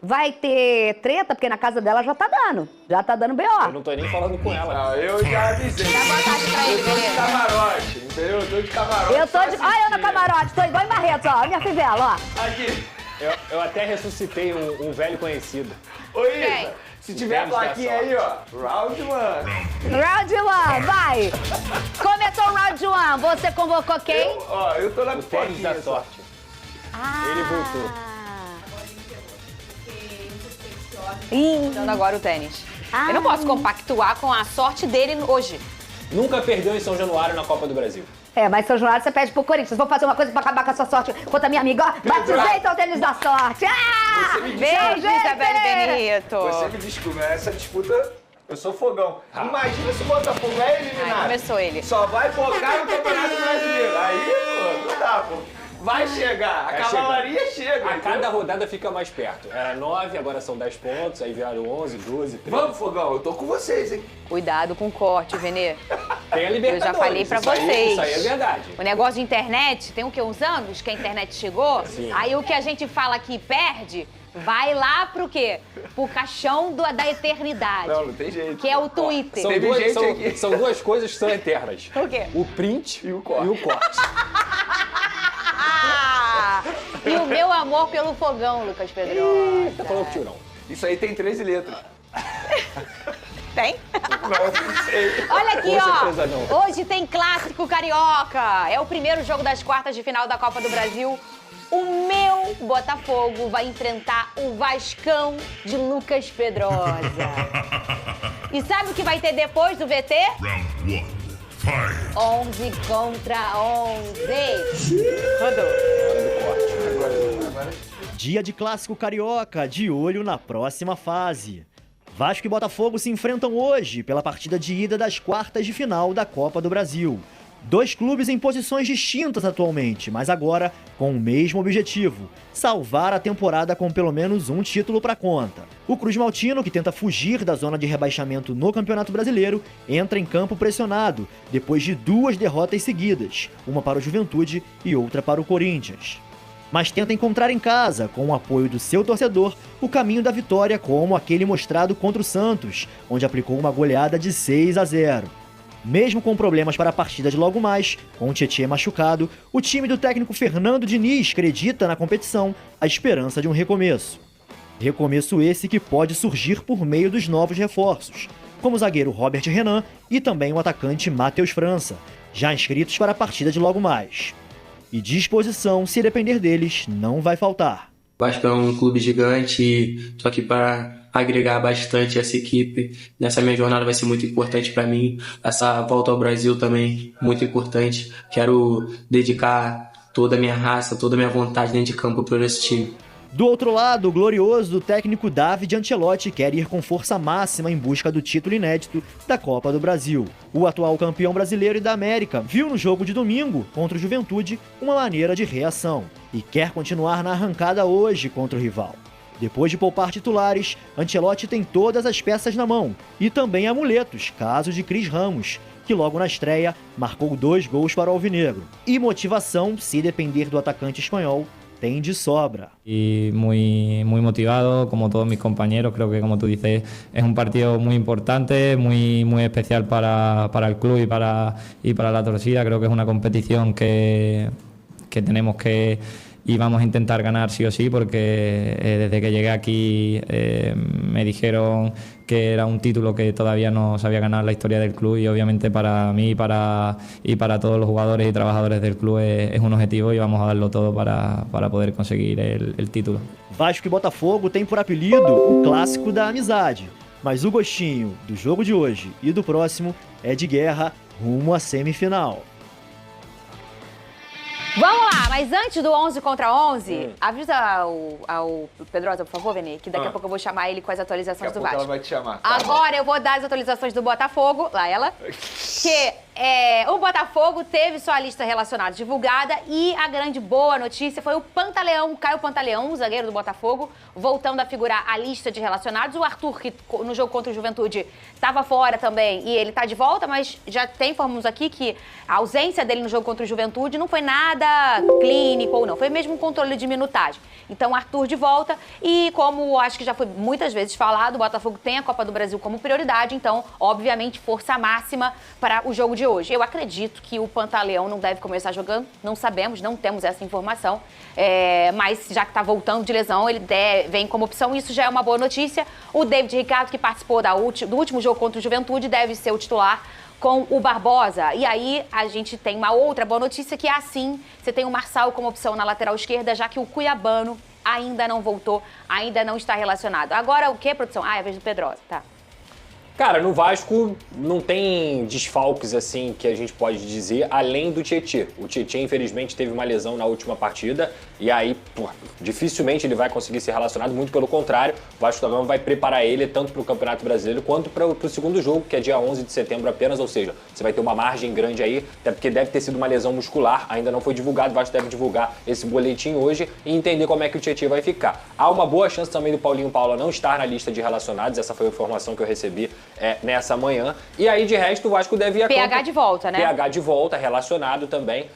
vai ter treta, porque na casa dela já tá dando. Já tá dando B.O. Eu não tô nem falando com ela. Não, eu já avisei. Dá vontade pra ele, Eu tô de Venê. camarote, entendeu? Eu tô de camarote. Eu tô só de... Olha eu no assistindo. camarote, tô igual em Barretos, ó. Minha fivela, ó. Aqui. Eu até ressuscitei um velho conhecido. Ô, Isa, se tiver a Tênis da plaquinha sorte. aí, ó. Round 1. Round 1, vai! Começou o round 1. Você convocou quem? Eu tô na O tênis da plaquinha só. sorte. Ah. Ele voltou. Ih. Dando agora o tênis. Ah. Eu não posso compactuar com a sorte dele hoje. Nunca perdeu em São Januário na Copa do Brasil. É, mas São Januário você pede pro Corinthians. Vou fazer uma coisa pra acabar com a sua sorte contra a minha amiga. Ó, batizei então o tênis da sorte. Ah! Você me disse- Beijo, gente! Isabelle Benito. Você me desculpa, essa disputa, eu sou fogão. Imagina se o Botafogo é eliminado. Ai, começou ele. Só vai focar no Campeonato Brasileiro. Aí, pô, não dá, pô. Vai chegar, a Vai cavalaria chega. A entendeu? cada rodada fica mais perto. Era 9, agora são 10 pontos, aí vieram 11, 12, 13. Vamos, fogão, eu tô com vocês, hein? Cuidado com o corte, Venê. Tem a Eu Libertadores. já falei pra isso aí- vocês. Isso aí é verdade. O negócio de internet, tem o quê? Uns anos que a internet chegou? Sim. Aí o que a gente fala que perde, vai lá pro quê? Pro caixão da eternidade. Não tem jeito. Que é o Twitter. São Teve duas, gente são, aqui. são duas coisas que são eternas. O quê? O print E o corte. Ah! E o meu amor pelo fogão, Lucas Pedrosa. Tá falando tio, não. Isso aí tem 13 letras. Tem? Não sei. Olha aqui, Com ó. certeza não. Hoje tem clássico carioca. É o primeiro jogo das quartas de final da Copa do Brasil. O meu Botafogo vai enfrentar o Vascão de Lucas Pedrosa. E sabe o que vai ter depois do VT? Round 1. Fight. 11 contra 11. Dia de clássico carioca, de olho na próxima fase. Vasco e Botafogo se enfrentam hoje pela partida de ida das quartas de final da Copa do Brasil. Dois clubes em posições distintas atualmente, mas agora com o mesmo objetivo: salvar a temporada com pelo menos um título para conta. O Cruz Maltino, que tenta fugir da zona de rebaixamento no Campeonato Brasileiro, entra em campo pressionado, depois de 2 derrotas seguidas, uma para o Juventude e outra para o Corinthians. Mas tenta encontrar em casa, com o apoio do seu torcedor, o caminho da vitória, como aquele mostrado contra o Santos, onde aplicou uma goleada de 6-0. Mesmo com problemas para a partida de logo mais, com o Tietê machucado, o time do técnico Fernando Diniz acredita na competição a esperança de um recomeço. Recomeço esse que pode surgir por meio dos novos reforços, como o zagueiro Robert Renan e também o atacante Matheus França, já inscritos para a partida de logo mais. E disposição, se depender deles, não vai faltar. O Vasco é um clube gigante, só que para agregar bastante essa equipe, nessa minha jornada vai ser muito importante para mim. Essa volta ao Brasil também, muito importante. Quero dedicar toda a minha raça, toda a minha vontade dentro de campo para esse time. Do outro lado, o glorioso técnico David Ancelotti quer ir com força máxima em busca do título inédito da Copa do Brasil. O atual campeão brasileiro e da América viu no jogo de domingo contra o Juventude uma maneira de reação e quer continuar na arrancada hoje contra o rival. Depois de poupar titulares, Ancelotti tem todas as peças na mão e também amuletos, caso de Cris Ramos, que logo na estreia marcou 2 gols para o Alvinegro. E motivação, se depender do atacante espanhol, tem de sobra. Y muy motivado, como todos mis compañeros. Creo que, como tú dices, es un partido muy importante, muy especial para el club y para la torcida. Creo que es una competición que tenemos que y vamos a intentar ganar sí o sí, porque desde que llegué aquí me dijeron que era un título que todavía no se había ganado en la historia del club, y obviamente para mí y para todos los jugadores y trabajadores del club es un objetivo, y vamos a darlo todo para poder conseguir el título. Vasco e Botafogo tem por apelido o clássico da amizade, mas o gostinho do jogo de hoje e do próximo é de guerra rumo à semifinal. Vamos lá, mas antes do 11 contra 11, avisa ao Pedrosa, por favor, Venê, que daqui a pouco eu vou chamar ele com as atualizações Daqui a do pouco Vasco. ela vai te chamar. Agora eu vou dar as atualizações do Botafogo, lá ela, que O Botafogo teve sua lista relacionada divulgada e a grande boa notícia foi o Pantaleão, o Caio Pantaleão, o zagueiro do Botafogo, voltando a figurar a lista de relacionados. O Arthur, que no jogo contra o Juventude estava fora também e ele está de volta, mas já informamos aqui que a ausência dele no jogo contra o Juventude não foi nada clínico ou não, foi mesmo um controle de minutagem. Então, Arthur de volta e como acho que já foi muitas vezes falado, o Botafogo tem a Copa do Brasil como prioridade, então, obviamente, força máxima para o jogo de hoje. Eu acredito que o Pantaleão não deve começar jogando, não sabemos, não temos essa informação, mas já que está voltando de lesão, ele vem como opção, isso já é uma boa notícia. O David Ricardo, que participou do último jogo contra o Juventude, deve ser o titular com o Barbosa. E aí a gente tem uma outra boa notícia, que é assim, você tem o Marçal como opção na lateral esquerda, já que o cuiabano ainda não voltou, ainda não está relacionado. Agora o que, produção? É a vez do Pedrosa, tá. Cara, no Vasco não tem desfalques assim que a gente pode dizer, além do Tietê. O Tietê, infelizmente, teve uma lesão na última partida e aí, dificilmente ele vai conseguir ser relacionado, muito pelo contrário. O Vasco da Gama vai preparar ele tanto para o Campeonato Brasileiro quanto para o segundo jogo, que é dia 11 de setembro apenas, ou seja, você vai ter uma margem grande aí, até porque deve ter sido uma lesão muscular, ainda não foi divulgado, o Vasco deve divulgar esse boletim hoje e entender como é que o Tietê vai ficar. Há uma boa chance também do Paulinho Paula não estar na lista de relacionados, essa foi a informação que eu recebi nessa manhã. E aí, de resto, o Vasco deve ir a PH de volta, né? PH de volta, relacionado também.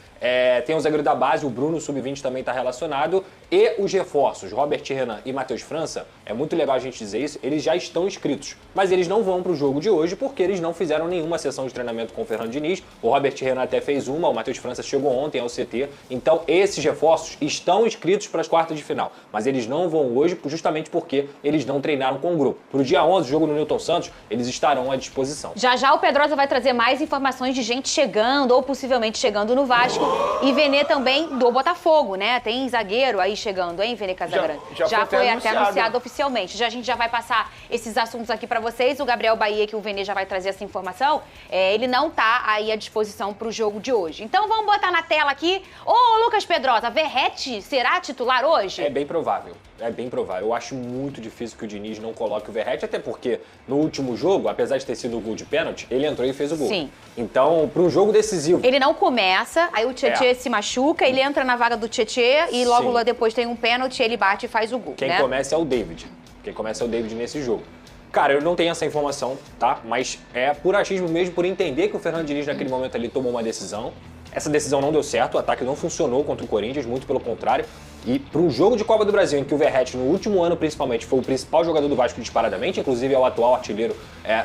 Tem o zagueiro da base, o Bruno, sub-20, também está relacionado. E os reforços, Robert Renan e Matheus França, é muito legal a gente dizer isso, eles já estão inscritos. Mas eles não vão para o jogo de hoje porque eles não fizeram nenhuma sessão de treinamento com o Fernando Diniz. O Robert Renan até fez uma, o Matheus França chegou ontem ao CT. Então, esses reforços estão inscritos para as quartas de final. Mas eles não vão hoje justamente porque eles não treinaram com o grupo. Para o dia 11, jogo no Newton Santos, eles estarão à disposição. Já já o Pedrosa vai trazer mais informações de gente chegando ou possivelmente chegando no Vasco. E Vene também do Botafogo, né? Tem zagueiro aí chegando, hein, Vene Casagrande? Já foi até anunciado oficialmente. A gente já vai passar esses assuntos aqui pra vocês. O Gabriel Bahia, que o Vene já vai trazer essa informação, ele não tá aí à disposição pro jogo de hoje. Então vamos botar na tela aqui. Ô, Lucas Pedrosa, Verratti será titular hoje? É bem provável. É bem provável. Eu acho muito difícil que o Diniz não coloque o Verratti, até porque no último jogo, apesar de ter sido o gol de pênalti, ele entrou e fez o gol. Sim. Então, para um jogo decisivo... Ele não começa, aí o Tietê se machuca, ele entra na vaga do Tietê e logo lá depois tem um pênalti, ele bate e faz o gol, Quem começa é o David. Quem começa é o David nesse jogo. Cara, eu não tenho essa informação, tá? Mas é por achismo mesmo, por entender que o Fernando Diniz naquele momento ali tomou uma decisão. Essa decisão não deu certo, o ataque não funcionou contra o Corinthians, muito pelo contrário. E para um jogo de Copa do Brasil, em que o Verratti, no último ano principalmente, foi o principal jogador do Vasco disparadamente, inclusive é o atual artilheiro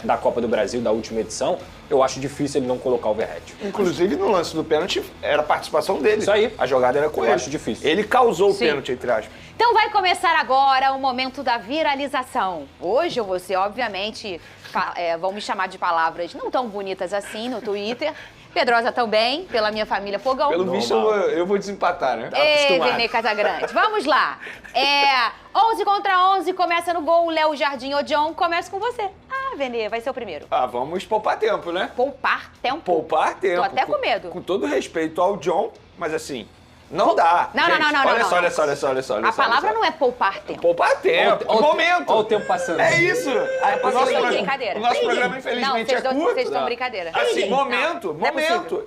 da Copa do Brasil, da última edição, eu acho difícil ele não colocar o Verratti. Inclusive, no lance do pênalti, era a participação dele. Isso aí. A jogada era com ele. Eu acho difícil. Ele causou o pênalti, entre aspas. Então vai começar agora o momento da viralização. Hoje eu vou ser, obviamente, vão me chamar de palavras não tão bonitas assim no Twitter. Pedrosa também, pela minha família Fogão. Pelo visto, eu vou desempatar, né? Vene Casagrande. Vamos lá. 11 contra 11, começa no gol. Léo Jardim ou John, começa com você. Vene, vai ser o primeiro. Vamos poupar tempo, né? Poupar tempo? Poupar tempo. Tô até com medo. Com todo respeito ao John, mas assim... Não dá. Não, gente, não. Olha só. A palavra não é poupar tempo. Poupar tempo. Momento. Olha o tempo passando. É isso. O nosso programa, infelizmente, é curto. Vocês estão brincadeira. Assim, momento.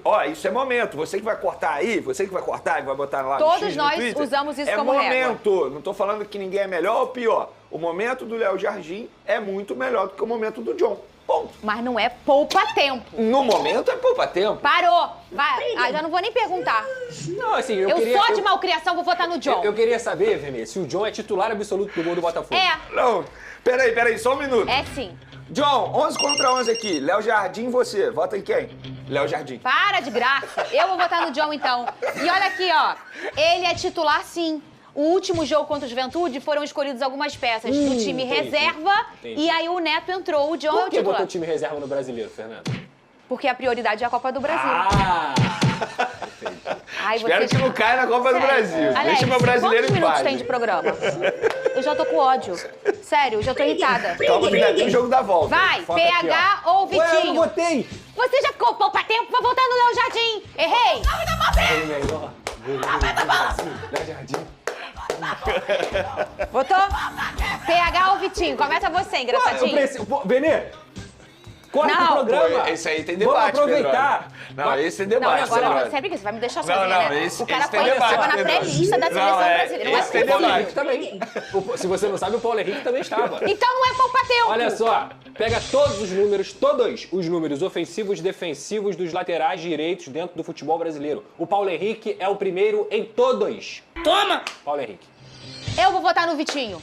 Ó, isso é momento. Você que vai cortar aí, você que vai cortar e vai botar lá no X Todos nós usamos isso como régua. É momento. momento. Não tô falando que ninguém é melhor ou pior. O momento do Léo Jardim é muito melhor do que o momento do John. Ponto. Mas não é poupa-tempo. No momento é poupa-tempo. Parou. Vai. Já não vou nem perguntar. Não, assim, eu sou de malcriação, vou votar no John. Eu queria saber, Vene, se o John é titular absoluto do gol do Botafogo. Não. Peraí, só um minuto. É sim. John, 11 contra 11 aqui. Léo Jardim, você. Vota em quem? Léo Jardim. Para de graça. Eu vou votar no John, então. E olha aqui, ó. Ele é titular, sim. O último jogo contra o Juventude foram escolhidas algumas peças do time reserva e aí o Neto entrou, o John é o Por que titular. botou o time reserva no Brasileiro, Fernando? Porque a prioridade é a Copa do Brasil. Espero que não caia na Copa do Brasil. Alex, deixa meu brasileiro quantos em minutos paz. tem de programa? Eu já tô com ódio. Sério, já tô irritada. Calma que ainda tem o jogo da volta. Vai, Foca PH aqui, ou Vitinho? Ué, eu não votei. Você já ficou poupa tempo pra votar no Léo Jardim. Errei. Léo Jardim. Votou? PH ou Vitinho? Começa você, engraçadinho. Vene, Corta o programa. Pô, esse aí tem Vamos debate, aproveitar. Pedro. Não, esse tem Não, debate, agora Pedro. sempre que você vai me deixar Não, sozinha, não, né? esse O cara tem foi debate, estava na Pedro. pré-lista da seleção Não, brasileira. Não esse é tem O Paulo debate. Henrique também. Se você não sabe, o Paulo Henrique também estava. Então não é poupar tempo. Olha só, pega todos os números ofensivos e defensivos dos laterais direitos dentro do futebol brasileiro. O Paulo Henrique é o primeiro em todos. Toma! Paulo Henrique. Eu vou votar no Vitinho.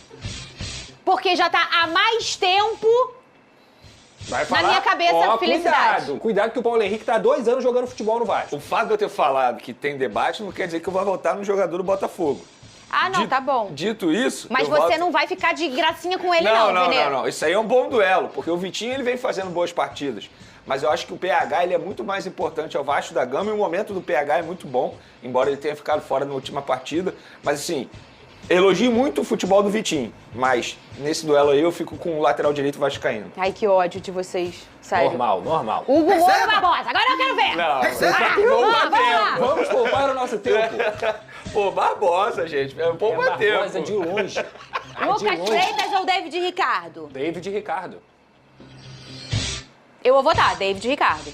Porque já tá há mais tempo Vai na falar? minha cabeça, Ó, felicidade. cuidado que o Paulo Henrique tá há 2 anos jogando futebol no Vasco. O fato de eu ter falado que tem debate não quer dizer que eu vou votar no jogador do Botafogo. Ah, não, tá bom. Dito isso, Mas eu você voto... não vai ficar de gracinha com ele, Não, Venê. não. Isso aí é um bom duelo, porque o Vitinho ele vem fazendo boas partidas. Mas eu acho que o PH ele é muito mais importante ao Vasco da Gama e o momento do PH é muito bom, embora ele tenha ficado fora na última partida. Mas assim, elogio muito o futebol do Vitinho, mas nesse duelo aí eu fico com o lateral direito vascaíno. Ai, que ódio de vocês. Sério. Normal. Hugo Moura Barbosa. Agora eu quero ver. Não, Vamos poupar o nosso tempo. Pô, Barbosa, gente. É um pouco Barbosa de longe. Lucas Freitas ou David Ricardo? David Ricardo. Eu vou votar, David Ricardo.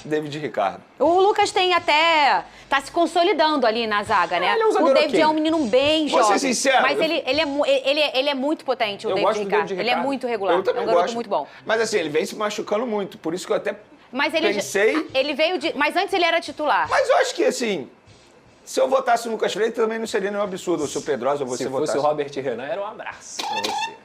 David Ricardo. O Lucas tem até... Tá se consolidando ali na zaga, né? ele é um O zagueiro David ok. é um menino bem Vou ser jovem. sincero, Mas eu- ele é muito potente, o Eu David gosto do Ricardo. David Ele é Ricardo. muito regular. Eu É também um garoto gosto. muito bom. Mas assim, ele vem se machucando muito, por isso que eu até Mas ele, pensei... ele veio de... Mas antes ele era titular. Mas eu acho que assim, se eu votasse no Lucas Freitas também não seria nenhum absurdo. O seu Pedrosa ou você Se votasse. fosse o Robert Renan, era um abraço pra você.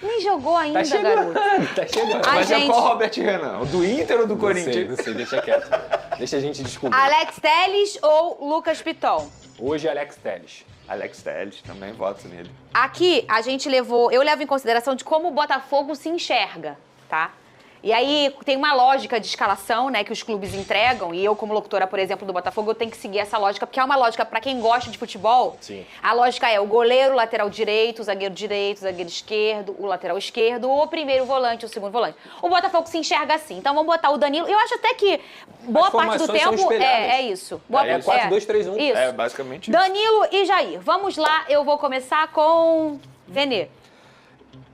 Nem jogou ainda, Tá garoto. chegando, tá chegando. Ai, Mas é gente. qual Robert Renan? O do Inter ou do Corinthians? Não sei, deixa quieto. Deixa a gente descobrir. Alex Telles ou Lucas Piton? Hoje, Alex Telles. Alex Telles, também voto nele. Aqui a gente eu levo em consideração de como o Botafogo se enxerga, tá? E aí tem uma lógica de escalação, né, que os clubes entregam, e eu como locutora, por exemplo, do Botafogo, eu tenho que seguir essa lógica, porque é uma lógica para quem gosta de futebol. Sim. A lógica é o goleiro, o lateral direito, o zagueiro esquerdo, o lateral esquerdo, ou o primeiro volante, o segundo volante. O Botafogo se enxerga assim. Então vamos botar o Danilo. Eu acho até que boa As parte do formações são tempo espelhadas. é isso. Boa É parte- 4-2-3-1. Isso. É, basicamente isso. Danilo e Jair. Vamos lá, eu vou começar com Venê.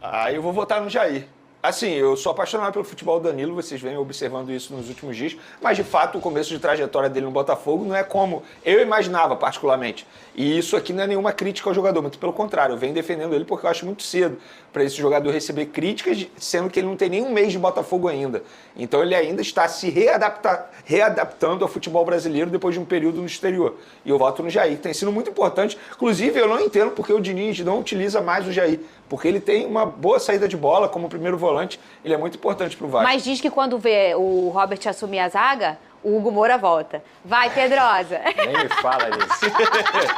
Aí eu vou votar no Jair. Assim, eu sou apaixonado pelo futebol do Danilo, vocês vêm observando isso nos últimos dias, mas de fato o começo de trajetória dele no Botafogo não é como eu imaginava, particularmente. E isso aqui não é nenhuma crítica ao jogador, muito pelo contrário, eu venho defendendo ele porque eu acho muito cedo para esse jogador receber críticas, sendo que ele não tem nem um mês de Botafogo ainda. Então ele ainda está se readaptando ao futebol brasileiro depois de um período no exterior. E eu voto no Jair, que tem sido muito importante. Inclusive, eu não entendo porque o Diniz não utiliza mais o Jair, porque ele tem uma boa saída de bola como primeiro volante, ele é muito importante pro Vasco. Mas diz que quando vê o Robert assumir a zaga, o Hugo Moura volta. Vai, Pedrosa. Nem me fala nisso.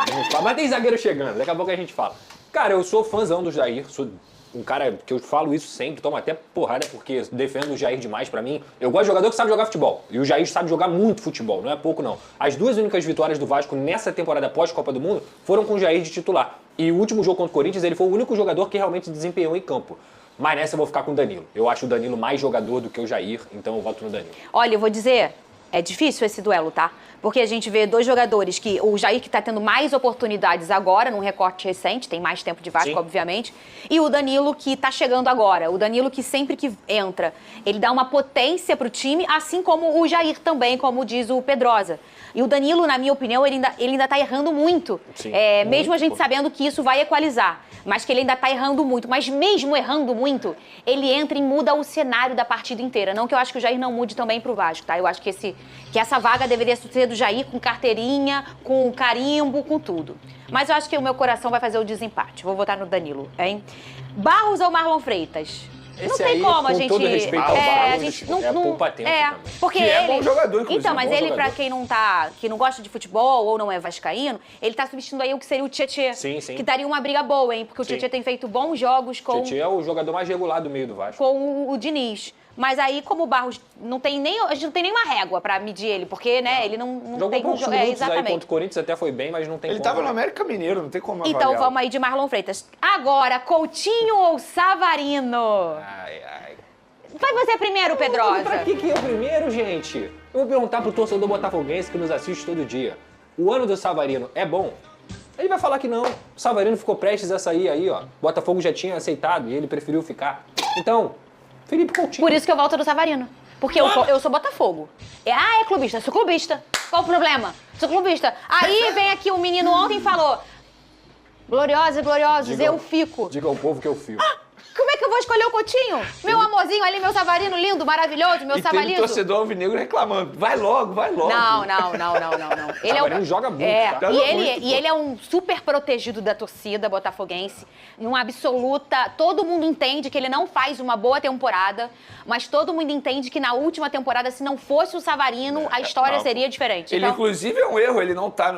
Nem me fala. Mas tem zagueiro chegando, daqui a pouco a gente fala. Cara, eu sou fãzão do Jair, sou um cara que eu falo isso sempre, tomo até porrada porque defendo o Jair demais pra mim. Eu gosto de jogador que sabe jogar futebol, e o Jair sabe jogar muito futebol, não é pouco não. As 2 únicas vitórias do Vasco nessa temporada pós-Copa do Mundo foram com o Jair de titular. E o último jogo contra o Corinthians, ele foi o único jogador que realmente desempenhou em campo. Mas nessa eu vou ficar com o Danilo. Eu acho o Danilo mais jogador do que o Jair, então eu voto no Danilo. Olha, eu vou dizer, é difícil esse duelo, tá? Porque a gente vê 2 jogadores que... O Jair que tá tendo mais oportunidades agora, num recorte recente, tem mais tempo de Vasco, Sim. obviamente. E o Danilo que tá chegando agora. O Danilo que sempre que entra, ele dá uma potência pro time, assim como o Jair também, como diz o Pedrosa. E o Danilo, na minha opinião, ele ainda tá errando muito. Sim, Mesmo a gente muito. sabendo que isso vai equalizar. Mas que ele ainda tá errando muito. Mas mesmo errando muito, ele entra e muda o cenário da partida inteira. Não que eu acho que o Jair não mude também pro Vasco, tá? Eu acho que essa vaga deveria ser do Jair com carteirinha, com carimbo, com tudo. Mas eu acho que o meu coração vai fazer o desempate. Vou votar no Danilo, hein? Barros ou Marlon Freitas? Não Esse tem aí, como a com gente... todo respeito ao a Barros, gente é poupa-tempo também. porque Que é ele... bom jogador, inclusive, Então, mas bom ele, jogador. pra quem que não gosta de futebol ou não é vascaíno, ele tá substituindo aí o que seria o Tietê. Sim, sim. Que daria uma briga boa, hein? Porque o Sim. Tietê tem feito bons jogos com... Tietê é o jogador mais regular do meio do Vasco. com o Diniz. Mas aí, como o Barros não tem nem... A gente não tem nenhuma régua pra medir ele, porque, né, ele não Jogou tem... poucos minutos aí contra o Corinthians, até foi bem, mas não tem Ele como. tava no América Mineiro, não tem como Então avaliar. vamos aí de Marlon Freitas. Agora, Coutinho ou Savarino? Ai, ai. Vai você primeiro, Pedrosa. Pra que é o primeiro, gente? Eu vou perguntar pro torcedor botafoguense que nos assiste todo dia. O ano do Savarino é bom? Ele vai falar que não. O Savarino ficou prestes a sair aí, ó. O Botafogo já tinha aceitado e ele preferiu ficar. Então, Felipe Coutinho. Por isso que eu volto do Savarino. Porque eu sou Botafogo. É clubista. Sou clubista. Qual o problema? Sou clubista. Aí vem aqui um menino ontem e falou: gloriosos e gloriosos, eu fico. Diga ao povo que eu fico. Como é que eu vou escolher o Coutinho? Meu amorzinho ali, meu Savarino lindo, maravilhoso, meu E Savalizo. teve torcedor alvinegro reclamando. Vai logo, vai logo. Não. Ele Savarino joga muito, tá? E ele é um super protegido da torcida botafoguense. Uma absoluta... Todo mundo entende que ele não faz uma boa temporada, mas todo mundo entende que na última temporada, se não fosse o Savarino, a história seria diferente. Ele, Então, inclusive, é um erro. Ele não tá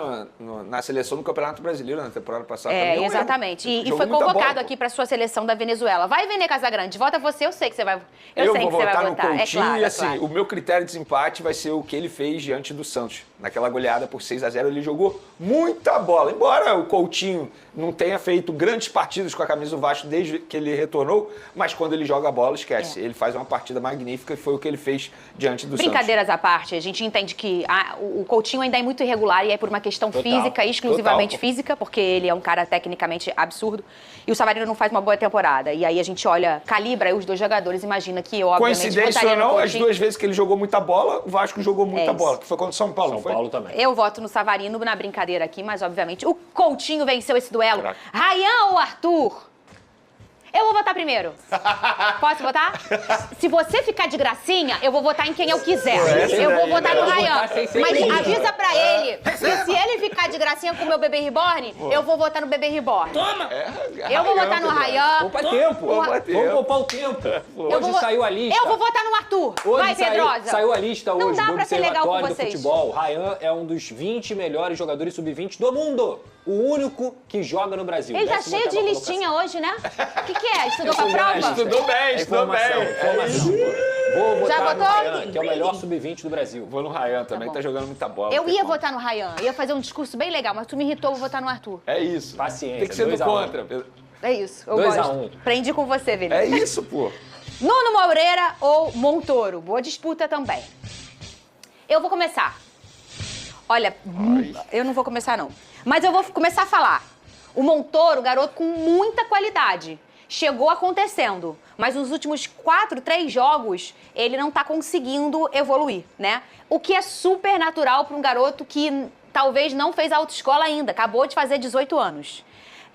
na seleção do Campeonato Brasileiro na temporada passada. Também é um exatamente. erro. E Jogou foi muita convocado bola, aqui pra sua seleção da Venezuela. Vai, Vene Casagrande, vota você, eu sei que você vai. Eu sei vou que você vai votar no votar. Coutinho claro, e assim, claro. o meu critério de desempate vai ser o que ele fez diante do Santos. Naquela goleada por 6-0, ele jogou muita bola. Embora o Coutinho não tenha feito grandes partidas com a camisa do Vasco desde que ele retornou, mas quando ele joga a bola, esquece. Ele faz uma partida magnífica e foi o que ele fez diante do Santos. Brincadeiras à parte, a gente entende que o Coutinho ainda é muito irregular e é por uma questão física, exclusivamente física, porque ele é um cara tecnicamente absurdo. E o Savarino não faz uma boa temporada. E aí a gente olha, calibra os dois jogadores, imagina que eu, obviamente, Coincidência votaria ou no não, as Coutinho. duas vezes que ele jogou muita bola, o Vasco jogou muita isso. bola, que foi contra o São Paulo, não foi? São Paulo também. Eu voto no Savarino na brincadeira aqui, mas obviamente o Coutinho venceu esse duelo. Caraca. Ryan ou Arthur? Eu vou votar primeiro. Posso votar? Se você ficar de gracinha, eu vou votar em quem eu quiser. Eu vou votar no Ryan. Mas avisa pra ele que se ele ficar de gracinha com o meu bebê reborn, eu vou votar no bebê reborn. Toma! Eu vou votar no Ryan. Poupa tempo. Poupa tempo. Vamos poupar o tempo. Hoje saiu a lista. Eu vou votar no Arthur. Hoje Vai, Pedrosa. saiu a lista Não hoje dá do pra ser legal com Observatório do vocês. Futebol. Ryan é um dos 20 melhores jogadores sub-20 do mundo. O único que joga no Brasil. Ele tá Décima cheio de oitava listinha hoje, né? O que é? Estudou pra prova? Estudou bem, estudou bem. Informação. Vou Já votar no votou? Ryan, que é o melhor sub-20 do Brasil. Vou no Ryan também, bom. tá jogando muita bola. Eu não tem ia como. votar no Ryan, ia fazer um discurso bem legal, mas tu me irritou, vou votar no Arthur. É isso. Paciência, Tem que ser do 2 a 1. contra. É isso, eu 2 a gosto. 1. Aprendi com você, Vini. É isso, pô. Nuno Moreira ou Montoro? Boa disputa também. Eu vou começar. Olha, eu não vou começar não. Mas eu vou começar a falar. O Montoro, garoto com muita qualidade. Chegou acontecendo, mas nos últimos 3 jogos, ele não tá conseguindo evoluir, né? O que é super natural para um garoto que talvez não fez autoescola ainda, acabou de fazer 18 anos.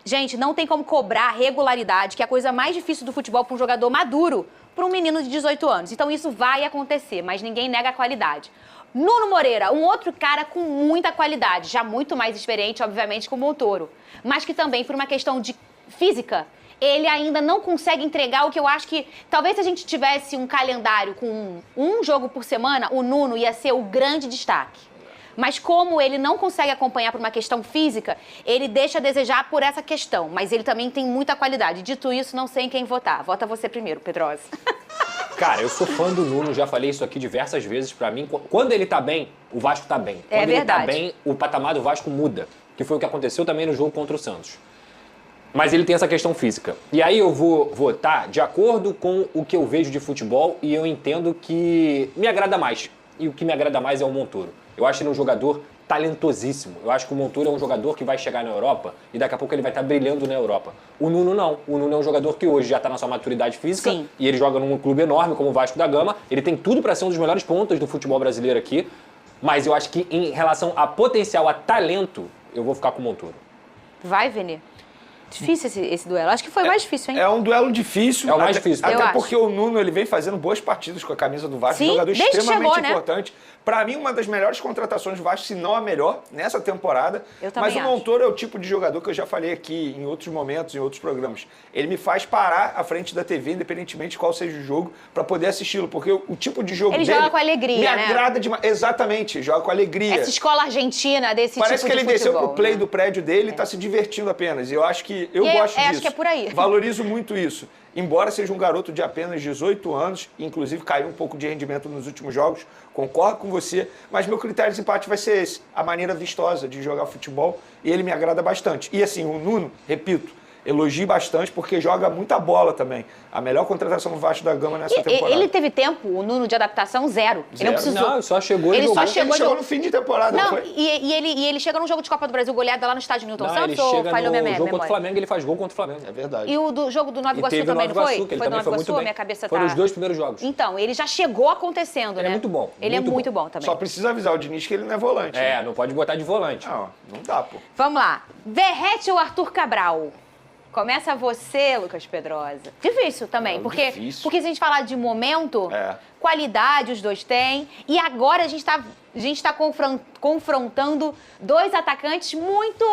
Gente, não tem como cobrar regularidade, que é a coisa mais difícil do futebol para um jogador maduro, para um menino de 18 anos. Então isso vai acontecer, mas ninguém nega a qualidade. Nuno Moreira, um outro cara com muita qualidade, já muito mais experiente, obviamente, que o Montoro, mas que também, por uma questão de física, ele ainda não consegue entregar o que eu acho que... Talvez se a gente tivesse um calendário com um jogo por semana, o Nuno ia ser o grande destaque. Mas como ele não consegue acompanhar por uma questão física, ele deixa a desejar por essa questão. Mas ele também tem muita qualidade. Dito isso, não sei em quem votar. Vota você primeiro, Pedrosa. Cara, eu sou fã do Nuno, já falei isso aqui diversas vezes. Pra mim, quando ele tá bem, o Vasco tá bem. Quando ele tá bem, o patamar do Vasco muda. Que foi o que aconteceu também no jogo contra o Santos. Mas ele tem essa questão física. E aí eu vou votar de acordo com o que eu vejo de futebol e eu entendo que me agrada mais. E o que me agrada mais é o Montoro. Eu acho ele um jogador talentosíssimo. Eu acho que o Montoro é um jogador que vai chegar na Europa e daqui a pouco ele vai estar brilhando na Europa. O Nuno não. O Nuno é um jogador que hoje já está na sua maturidade física. Sim. E ele joga num clube enorme como o Vasco da Gama. Ele tem tudo para ser um dos melhores pontas do futebol brasileiro aqui. Mas eu acho que em relação a potencial, a talento, eu vou ficar com o Montoro. Vai, Vini. Difícil esse duelo. Acho que foi mais difícil, hein? É um duelo difícil. É o mais difícil. Até Eu porque o Nuno ele vem fazendo boas partidas com a camisa do Vasco. Sim, Um jogador desde que extremamente chegou, né? importante. Pra mim, uma das melhores contratações do Vasco, se não a melhor, nessa temporada. Eu também Mas o acho. Montoro é o tipo de jogador que eu já falei aqui em outros momentos, em outros programas. Ele me faz parar à frente da TV, independentemente de qual seja o jogo, pra poder assisti-lo. Porque o tipo de jogo Ele dele joga com alegria, me né? agrada demais. Exatamente, joga com alegria. Essa escola argentina desse Parece tipo que de ele desceu futebol, pro play né? do prédio dele e tá se divertindo apenas. E eu acho que eu E gosto disso. acho que é por aí. Valorizo muito isso. Embora seja um garoto de apenas 18 anos, inclusive caiu um pouco de rendimento nos últimos jogos, concordo com você, mas meu critério de empate vai ser esse, a maneira vistosa de jogar futebol, e ele me agrada bastante. E assim, o Nuno, repito, elogie bastante, porque joga muita bola também. A melhor contratação do Vasco da Gama nessa temporada. Ele teve tempo, o Nuno, de adaptação, zero. Ele não precisou. Não, só chegou e Ele jogou. só chegou, Ele chegou no fim de temporada, não Não, foi? e ele chega no jogo de Copa do Brasil goleada lá no estádio Newton Não, Santos ele ou chega falhou minha no jogo contra o memória? Flamengo, ele faz gol contra o Flamengo. É verdade. E o do jogo do Nova E Iguaçu teve o também, Nova não foi? Iguaçu, que ele Foi do também Nova foi muito Iguaçu? bem. Minha cabeça Foram tá... os 2 primeiros jogos. Então, ele já chegou acontecendo, né? Ele é muito bom. Ele é muito bom também. Só precisa avisar o Diniz que ele não é volante. né? Não pode botar de volante. Não dá, pô. Vamos lá. Verratti ou Arthur Cabral? Começa você, Lucas Pedrosa. Difícil também, porque se a gente falar de momento, qualidade os dois têm. E agora a gente tá confrontando dois atacantes muito,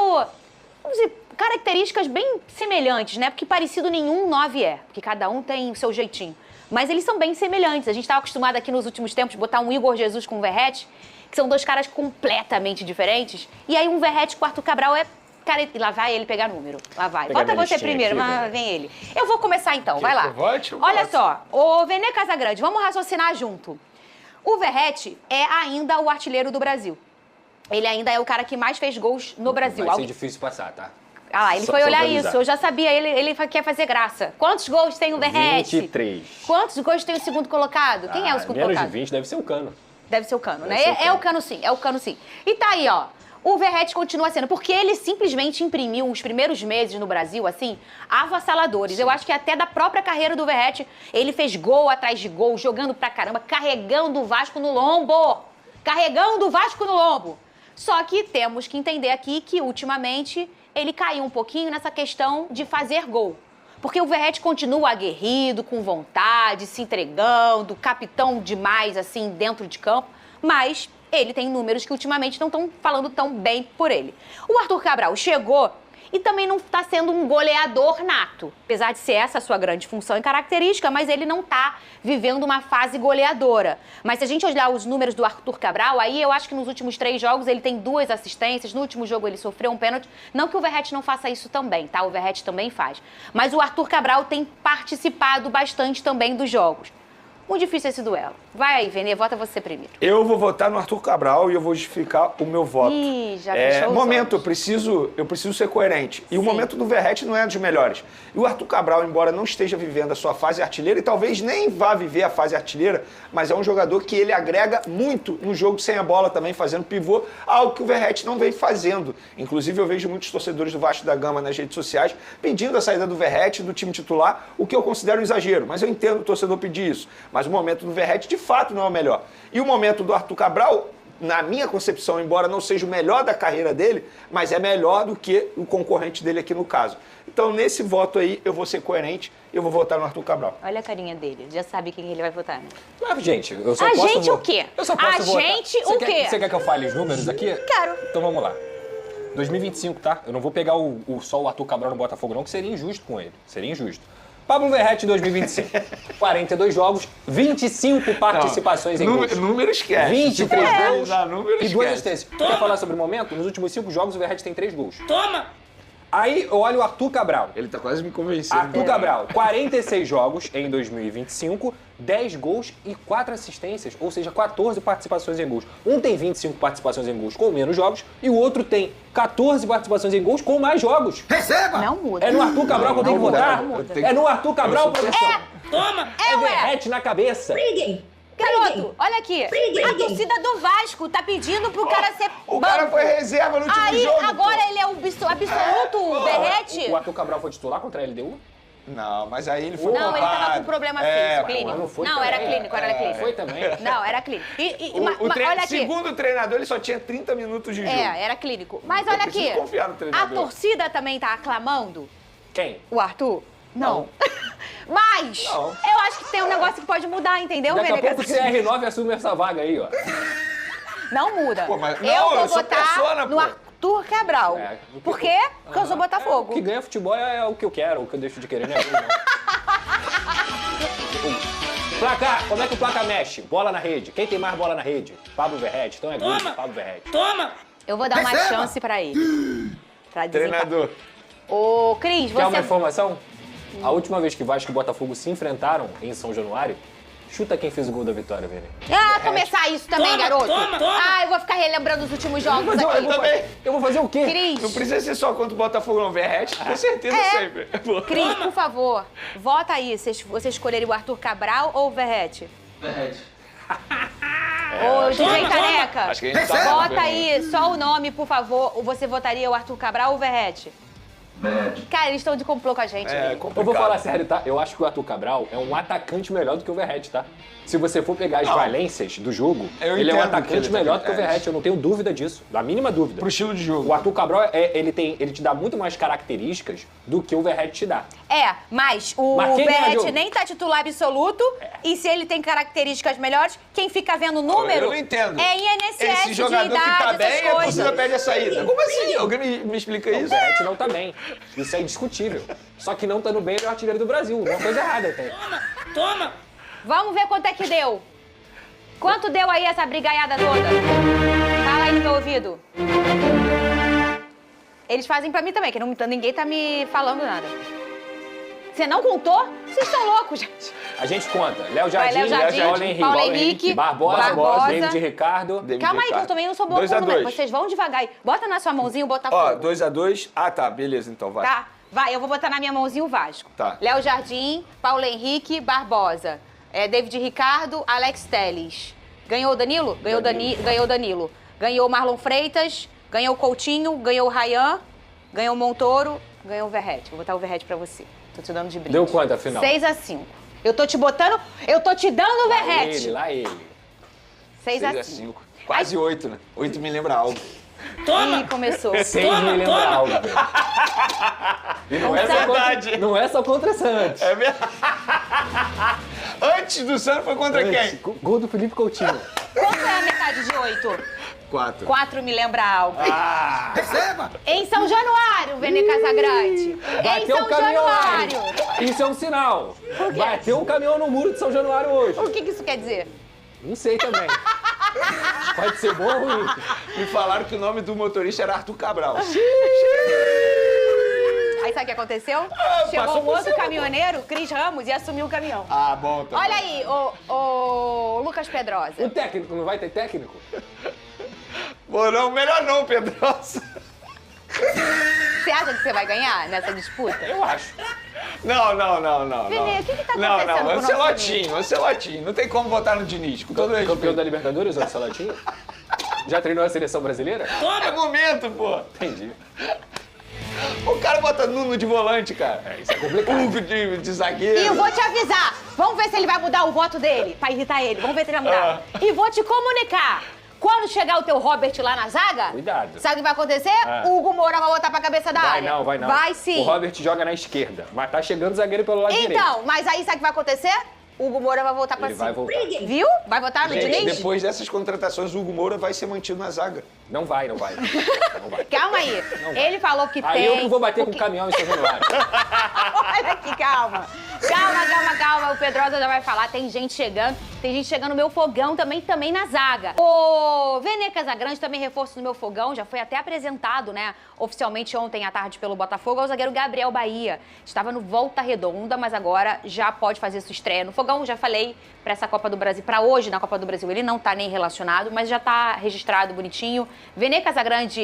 vamos dizer, características bem semelhantes, né? Porque parecido nenhum 9 é, porque cada um tem o seu jeitinho. Mas eles são bem semelhantes. A gente estava acostumado aqui nos últimos tempos botar um Igor Jesus com o Verratti, que são dois caras completamente diferentes. E aí um Verratti com o Arthur Cabral é... Cara, lá vai ele pegar número. Lá vai. Pegar Bota você listinha primeiro, aqui, mas vem ele. Eu vou começar então, vai lá. Olha só, o Vene Casagrande, vamos raciocinar junto. O Verratti é ainda o artilheiro do Brasil. Ele ainda é o cara que mais fez gols no Brasil. Vai ser difícil passar, tá? Ah, ele foi olhar isso, eu já sabia, ele quer fazer graça. Quantos gols tem o Verratti? 23. Quantos gols tem o segundo colocado? Quem é o segundo menos colocado? de 20 deve ser o Cano. Deve ser o Cano, né? Deve ser o Cano. É o Cano sim, é o Cano sim. E tá aí, ó. O Verratti continua sendo, porque ele simplesmente imprimiu os primeiros meses no Brasil, assim, avassaladores. Eu acho que até da própria carreira do Verratti, ele fez gol atrás de gol, jogando pra caramba, carregando o Vasco no lombo. Carregando o Vasco no lombo. Só que temos que entender aqui que, ultimamente, ele caiu um pouquinho nessa questão de fazer gol. Porque o Verratti continua aguerrido, com vontade, se entregando, capitão demais, assim, dentro de campo, mas ele tem números que ultimamente não estão falando tão bem por ele. O Arthur Cabral chegou e também não está sendo um goleador nato, apesar de ser essa a sua grande função e característica, mas ele não está vivendo uma fase goleadora. Mas se a gente olhar os números do Arthur Cabral, aí eu acho que nos últimos 3 jogos ele tem 2 assistências, no último jogo ele sofreu um pênalti, não que o Verratti não faça isso também, tá? O Verratti também faz. Mas o Arthur Cabral tem participado bastante também dos jogos. Muito difícil esse duelo. Vai aí, Vene, vota você primeiro. Eu vou votar no Arthur Cabral e eu vou justificar o meu voto. Ih, já fechou os momento, olhos. eu preciso ser coerente. E o momento do Verratti não é dos melhores. E o Arthur Cabral, embora não esteja vivendo a sua fase artilheira, e talvez nem vá viver a fase artilheira, mas é um jogador que ele agrega muito no jogo sem a bola também, fazendo pivô, algo que o Verratti não vem fazendo. Inclusive, eu vejo muitos torcedores do Vasco da Gama nas redes sociais pedindo a saída do Verratti do time titular, o que eu considero um exagero. Mas eu entendo o torcedor pedir isso. Mas o momento do Verratti, de fato, não é o melhor. E o momento do Arthur Cabral, na minha concepção, embora não seja o melhor da carreira dele, mas é melhor do que o concorrente dele aqui no caso. Então, nesse voto aí, eu vou ser coerente, eu vou votar no Arthur Cabral. Olha a carinha dele, já sabe quem ele vai votar, né? Mas, gente, eu só A posso gente o quê? Eu só posso A votar. gente o Você quê? Você quer que eu fale os números aqui? Quero. Então vamos lá. 2025, tá? Eu não vou pegar só o Arthur Cabral no Botafogo, não, que seria injusto com ele. Seria injusto. Pablo Verratti, 2025. 42 jogos, 25 participações em gols. Número esquece. 23 gols número e 2 assistências. Quer falar sobre o momento? Nos últimos 5 jogos, o Verratti tem 3 gols. Toma! Aí eu olho o Arthur Cabral. Ele tá quase me convencendo. Arthur Cabral, 46 jogos em 2025, 10 gols e 4 assistências, ou seja, 14 participações em gols. Um tem 25 participações em gols com menos jogos e o outro tem 14 participações em gols com mais jogos. Receba! Não muda. É no Arthur Cabral que eu tenho que votar? É no Arthur Cabral, produção. Toma! É Verratti na cabeça. Garoto, olha aqui. A torcida do Vasco tá pedindo pro cara ser O cara banco. foi reserva no último Aí, jogo. agora ele é o absoluto Verratti. O Arthur Cabral foi titular contra a LDU? Não, mas aí ele foi Não, ele tava poupado. com problema físico, clínico. não foi Não, também. era clínico, era clínico. Foi também. Não, era clínico. O olha aqui. segundo o treinador, ele só tinha 30 minutos de jogo. Era clínico. Mas olha aqui. preciso confiar no A treinador. torcida também tá aclamando Quem? o Arthur? Não. Mas Não. eu acho que tem um negócio que pode mudar, entendeu, Daqui a Vene pouco o Casagrande? CR9 assume essa vaga aí, ó. Não muda. Pô, mas- eu não, vou eu sou votar persona, no pô. Arthur Cabral. Por quê? Porque eu sou Botafogo. O que ganha futebol é o que eu quero, o que eu deixo de querer, né? Placar, como é que o placar mexe? Bola na rede. Quem tem mais bola na rede? Pablo Verratti. Então é gol de Pablo Verratti. Toma! Eu vou dar uma chance pra ele. Pra desempatar. Treinador. Ô, Cris, Quer uma você... informação? A última vez que Vasco e Botafogo se enfrentaram em São Januário, Chuta quem fez o gol da vitória, Vini. Ah, começar isso também, garoto. Ah, eu vou ficar relembrando os últimos jogos aqui. Também. Eu vou fazer o quê? Cris, Não precisa ser só contra o Botafogo, não. Verrete, com certeza sempre. Cris, por favor, vota aí. Você escolheria o Arthur Cabral ou o Verrete? Verrete. Ô, DJ Careca, Acho que a gente tá bota aí só o nome, por favor. Você votaria o Arthur Cabral ou o Verrete? Verrete. Cara, eles estão de complô com a gente. É, né? complicado. Eu vou falar sério, tá? Eu acho que o Arthur Cabral é um atacante melhor do que o Verrete, tá? Se você for pegar as valências do jogo, Eu ele é um entendo que atacante ele melhor tá- do que o Verrete, eu não tenho dúvida disso, da mínima dúvida. Pro estilo de jogo. O Arthur Cabral, ele te dá muito mais características do que o Verrete te dá. É, mas o Mas quem ganha Verrete jogo? nem tá titular absoluto. E se ele tem características melhores, quem fica vendo o número Eu não entendo. é INSS, Esse jogador de idade, que tá bem, essas a torcida coisas. pede a saída. Como assim? Alguém me explica O isso? Verrete não tá bem. Isso é indiscutível. Só que não estando bem, ele é o artilheiro do Brasil. Uma coisa errada tem. Vamos ver quanto é que deu. Quanto deu aí essa brigaiada toda? Fala aí no meu ouvido. Eles fazem pra mim também, que ninguém tá me falando nada. Você não contou? Vocês estão loucos, gente. A gente conta. Léo Vai, Jardim, Léo Jardim, Paulo Paulo Henrique, Henrique, Barbosa, Barbosa. David Ricardo. David Calma aí, que eu Ricardo. também não sou boa 2 a com número. 2. Vocês vão devagar aí. Bota na sua mãozinha o Ó, Botafogo. 2-2. Ah, tá. Beleza, então vai. Tá? Vai, eu vou botar na minha mãozinha o Vasco. Tá. Léo Jardim, Paulo Henrique, Barbosa. David Ricardo, Alex Telles. Ganhou o Danilo? Ganhou o Danilo. Ganhou o Marlon Freitas, ganhou o Coutinho, ganhou o Rayan, ganhou o Montoro, ganhou o Verrete. Vou botar o Verrete pra você. Tô te dando de brinde. Deu quanto, afinal? 6-5. Eu tô te botando, eu tô te dando o Verrete. Lá ele. 6-5. 6-5. Quase 8, né? 8 me lembra algo. Ih, começou. 6 me lembra algo. E não é, só verdade. contra, não é só contra Santos. É verdade. Antes do Santos foi contra quem? Gol do Felipe Coutinho. Quanto é a metade de 8? 4. 4 me lembra algo. Ah! Em São Januário, Vene Casagrande. Vai Em ter um São caminhão lá. Januário. Isso é um sinal. Vai ter um caminhão no muro de São Januário hoje. O que isso quer dizer? Não sei também. Pode ser bom ou ruim. Me falaram que o nome do motorista era Arthur Cabral. Aí sabe o que aconteceu? Chegou passou um por outro cima. caminhoneiro, Cris Ramos, e assumiu o caminhão. Ah, bom. Tá Olha bom. aí, o Lucas Pedrosa. O técnico, não vai ter técnico? Bom, não, melhor não, Pedrosa. Você acha que você vai ganhar nessa disputa? Eu acho. Não. Vene, o que tá Não, acontecendo com o nosso Ancelotinho. Não tem como votar no Diniz, com todo Campeão respeito. da Libertadores, o Salatinho? Já treinou a seleção brasileira? É momento, pô. Entendi. O cara bota Nuno de volante, cara. Isso é complicado. Hugo de zagueiro. E eu vou te avisar. Vamos ver se ele vai mudar o voto dele, pra irritar ele. Vamos ver se ele vai mudar. E vou te comunicar. Quando chegar o teu Robert lá na zaga, Cuidado. sabe o que vai acontecer? Ah. O Hugo Moura vai botar pra cabeça da área. Vai não. Vai sim. O Robert joga na esquerda, mas tá chegando o zagueiro pelo lado direito. Então, mas aí sabe o que vai acontecer? O Hugo Moura vai voltar pra Ele cima. vai voltar. Viu? Vai votar no Gente, Diniz? depois dessas contratações, o Hugo Moura vai ser mantido na zaga. Não vai. Não vai. Calma aí. vai. Ele falou que Aí tem... eu que vou bater com o que- caminhão em São Januário. Olha aqui, calma. Calma. O Pedrosa já vai falar. Tem gente chegando no meu fogão também na zaga. O Vene Casagrande também reforço no meu fogão. Já foi até apresentado, né, oficialmente ontem à tarde pelo Botafogo, ao zagueiro Gabriel Bahia. Estava no Volta Redonda, mas agora já pode fazer sua estreia no fogão. Já falei para essa Copa do Brasil, para hoje na Copa do Brasil. Ele não tá nem relacionado, mas já tá registrado bonitinho. Vene Casagrande,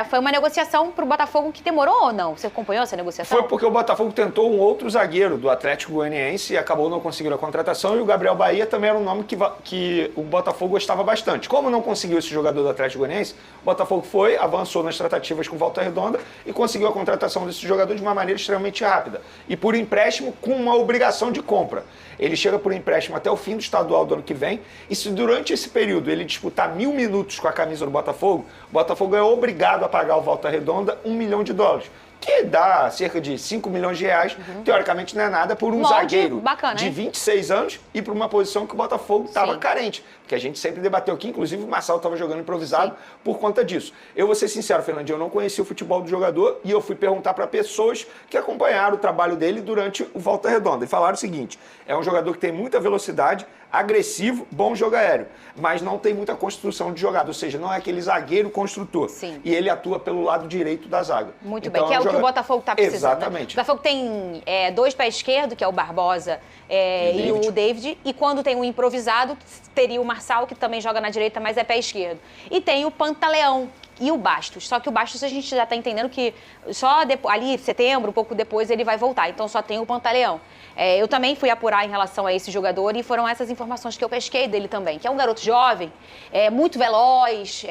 foi uma negociação pro Botafogo que demorou ou não? Você acompanhou essa negociação? Foi porque o Botafogo tentou um outro zagueiro do Atlético Goianiense e acabou não conseguindo a contratação. E o Gabriel Bahia também era um nome que o Botafogo gostava bastante. Como não conseguiu esse jogador do Atlético Goianiense, o Botafogo avançou nas tratativas com Volta Redonda e conseguiu a contratação desse jogador de uma maneira extremamente rápida. E por empréstimo com uma obrigação de compra. Ele chega por empréstimo até o fim do estadual do ano que vem. E se durante esse período ele disputar 1.000 minutos com a camisa do Botafogo, o Botafogo é obrigado a pagar ao Volta Redonda $1 milhão. Que dá cerca de 5 milhões de reais. Teoricamente não é nada por um Molde zagueiro bacana, de hein? 26 anos e por uma posição que o Botafogo estava Sim. carente. Porque a gente sempre debateu aqui, inclusive o Marçal estava jogando improvisado por conta disso. Eu vou ser sincero, Fernandinho, eu não conhecia o futebol do jogador e eu fui perguntar para pessoas que acompanharam o trabalho dele durante o Volta Redonda. E falaram o seguinte, é um jogador que tem muita velocidade, agressivo, bom jogo aéreo, mas não tem muita construção de jogada, ou seja, não é aquele zagueiro construtor. Sim. E ele atua pelo lado direito da zaga. Muito Então, bem, que é o joga- que o Botafogo tá precisando. Exatamente. O Botafogo tem 2 pés esquerdo, que é o Barbosa e o David. E quando tem um improvisado, teria o Marçal, que também joga na direita, mas é pé esquerdo. E tem o Pantaleão e o Bastos. Só que o Bastos a gente já tá entendendo que só ali, setembro, um pouco depois, ele vai voltar. Então só tem o Pantaleão. Eu também fui apurar em relação a esse jogador e foram essas informações que eu pesquei dele também, que é um garoto jovem, muito veloz,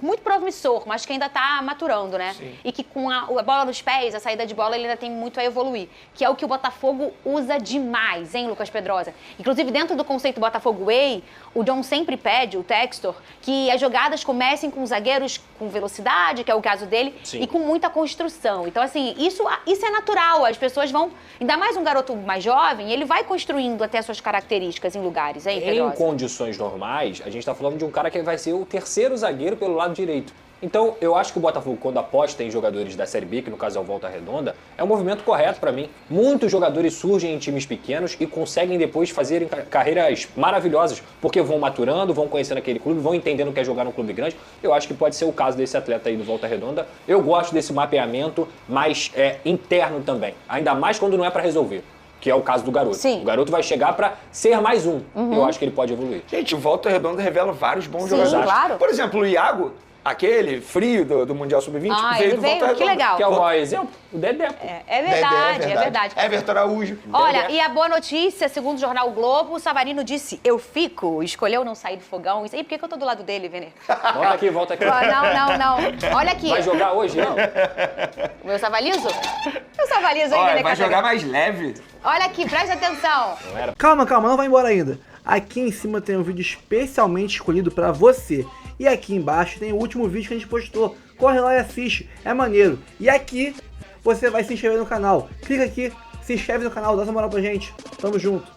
muito promissor, mas que ainda está maturando, né? Sim. E que com a bola nos pés, a saída de bola, ele ainda tem muito a evoluir, que é o que o Botafogo usa demais, hein, Lucas Pedrosa? Inclusive, dentro do conceito Botafogo Way, o John sempre pede, o Textor, que as jogadas comecem com zagueiros com velocidade, que é o caso dele, Sim. e com muita construção. Então, assim, isso é natural, as pessoas vão, ainda mais um garoto mais jovem, ele vai construindo até suas características em lugares, hein, Em Pedrosa? condições normais, a gente tá falando de um cara que vai ser o terceiro zagueiro pelo lado direito. Então, eu acho que o Botafogo, quando aposta em jogadores da Série B, que no caso é o Volta Redonda, é um movimento correto pra mim. Muitos jogadores surgem em times pequenos e conseguem depois fazerem carreiras maravilhosas, porque vão maturando, vão conhecendo aquele clube, vão entendendo o que é jogar num clube grande. Eu acho que pode ser o caso desse atleta aí do Volta Redonda. Eu gosto desse mapeamento, mas interno também. Ainda mais quando não é pra resolver, que é o caso do garoto. Sim. O garoto vai chegar pra ser mais um. Eu acho que ele pode evoluir. Gente, o Volta Redonda revela vários bons Sim, jogadores. claro. Por exemplo, o Iago, aquele frio do Mundial Sub-20, ele do veio, Volta que Redonda. legal. Que é o maior exemplo? O Dedé. pô. É verdade, é verdade. Everton Araújo. Olha, Dedé. e a boa notícia, segundo o jornal o Globo, o Savarino disse, eu fico, escolheu não sair do fogão. E por que eu tô do lado dele, Vene? Volta aqui, volta aqui. Não. Olha aqui. Vai jogar hoje, não? O meu Savalizo? O Savalizo aí, Olha, Vene vai Casagrande. jogar mais leve. Olha aqui, presta atenção. Calma, não vai embora ainda. Aqui em cima tem um vídeo especialmente escolhido pra você. E aqui embaixo tem o último vídeo que a gente postou. Corre lá e assiste, é maneiro. E aqui você vai se inscrever no canal. Clica aqui, se inscreve no canal, dá essa moral pra gente. Tamo junto.